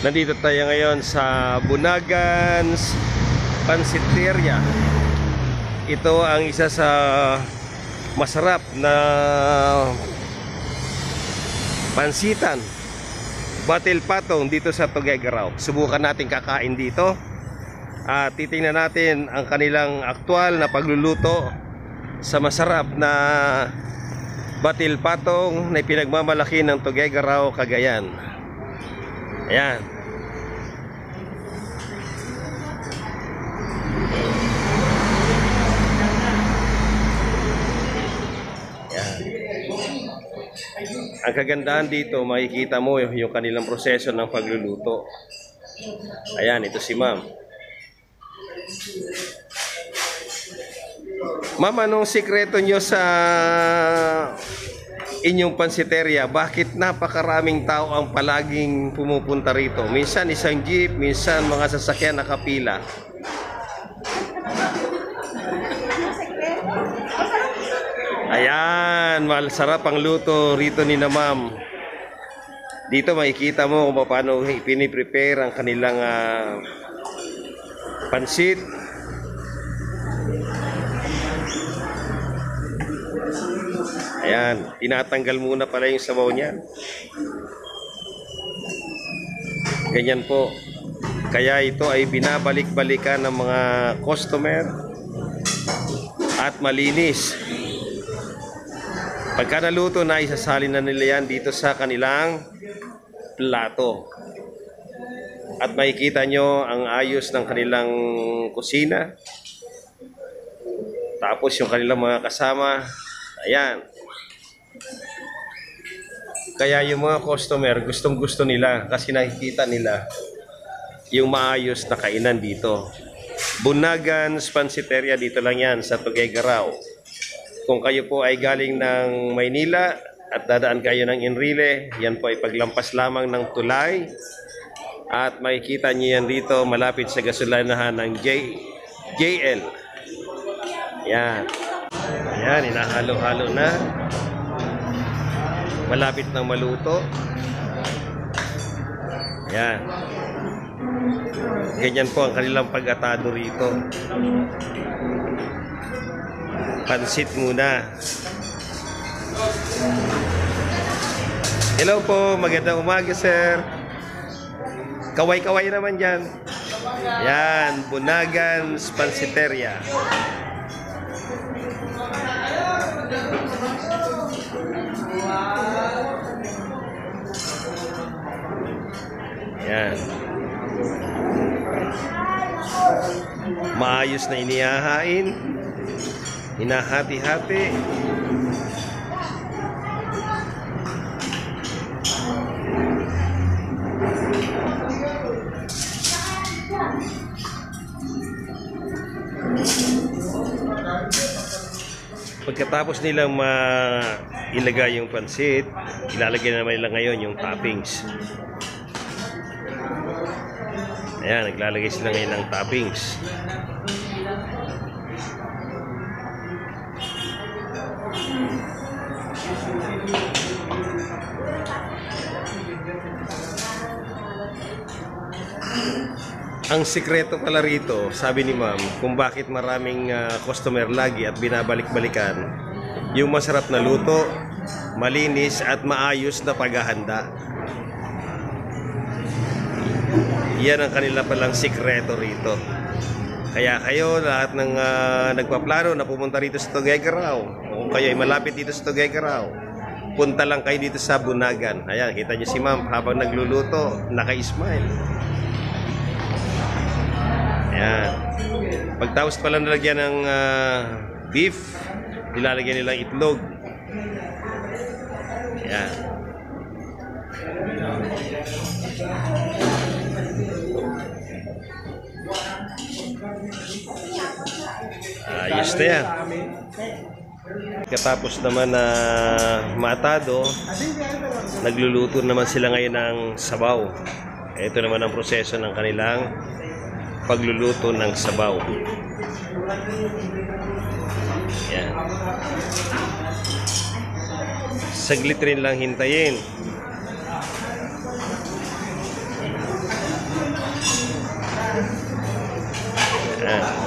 Nandito tayo ngayon sa Bunagan's Pansiteria. Ito ang isa sa masarap na pansitan, batil patong dito sa Tuguegarao. Subukan natin kakain dito at titingnan natin ang kanilang aktual na pagluluto sa masarap na batil patong na pinagmamalaki ng Tuguegarao, Cagayan. Ayan. Ang kagandahan dito, makikita mo yung kanilang proseso ng pagluluto. Ayan, ito si ma'am. Ma'am, anong sikreto nyo sa inyong pansiteria? Bakit napakaraming tao ang palaging pumupunta rito? Minsan isang jeep, minsan mga sasakyan nakapila. Ayan, masarap ang luto rito ni na ma'am. Dito makikita mo kung paano piniprepare ang kanilang pansit. Ayan, tinatanggal muna pala yung sabaw niya. Ganyan po. Kaya ito ay binabalik-balikan ng mga customer at malinis. Pagka naluto na, isasalin na nila yan dito sa kanilang plato. At makikita nyo ang ayos ng kanilang kusina. Tapos yung kanilang mga kasama. Ayan. Kaya yung mga customer, gustong-gusto nila kasi nakikita nila yung maayos na kainan dito. Bunagan's Pansiteria, dito lang yan sa Tuguegarao. Kung kayo po ay galing ng Maynila at dadaan kayo ng Enrile, yan po ay paglampas lamang ng tulay. At makikita nyo yan dito malapit sa gasolinahan ng JL. Yan. Ayan, inahalo-halo na. Malapit ng maluto. Ayan. Ganyan po ang kanilang pag-atado rito. Pansit muna. Hello po, magandang umaga sir. Kaway-kaway naman dyan. Yan, Bunagan's Pansiteria. Yan. Maayos na inihahain. Hinahati-hati. Pagkatapos nilang ilagay yung pansit, ilalagay naman nila ngayon yung toppings. Ayan, naglalagay sila ngayon ng toppings. Ang sikreto pala rito, sabi ni ma'am, kung bakit maraming customer lagi at binabalik-balikan, yung masarap na luto, malinis at maayos na paghahanda. Yan ang kanila palang sikreto rito. Kaya kayo, lahat ng nagpaplano na pumunta rito sa Tuguegarao, o kung kayo ay malapit dito sa Tuguegarao, punta lang kayo dito sa Bunagan. Ayan, kita nyo si ma'am habang nagluluto, naka-smile. Ayan. Pagtapos pala nalagyan ng beef, nilalagyan nilang itlog. Ayan. Ayos na yan. Katapos naman na matado, nagluluto naman sila ngayon ng sabaw. Ito naman ang proseso ng kanilang pagluluto ng sabaw. Yan. Saglit rin lang hintayin. Ah.